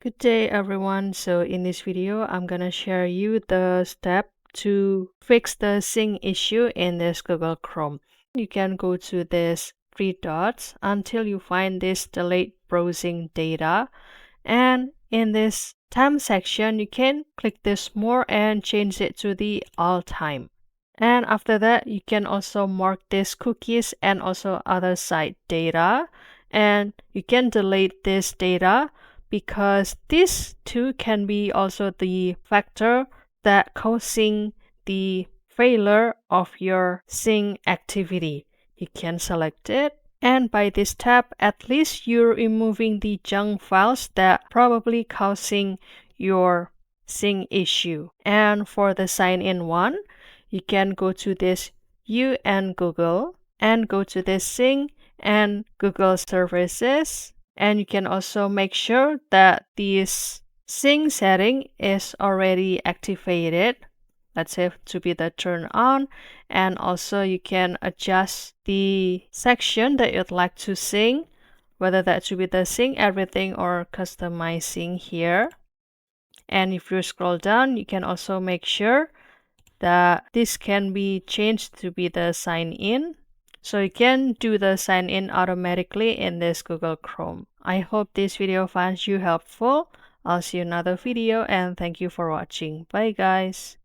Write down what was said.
Good day everyone. So in this video, I'm gonna share you the step to fix the sync issue in this Google Chrome. You can go to this three dots until you find this delete browsing data. And in this time section, you can click this more and change it to the all time. And after that, you can also mark this cookies and also other site data. And you can delete this data because this too can be also the factor that causing the failure of your sync activity. You can select it, and by this tab, at least you're removing the junk files that probably causing your sync issue. And for the sign in one, you can go to this You and Google and go to this sync and Google services. And you can also make sure that this sync setting is already activated. Let's say to be the turn on. And also you can adjust the section that you'd like to sync, whether that should be the sync everything or customizing here. And if you scroll down, you can also make sure that this can be changed to be the sign in. So you can do the sign in automatically in this Google Chrome. I hope this video finds you helpful. I'll see you in another video and thank you for watching. Bye guys.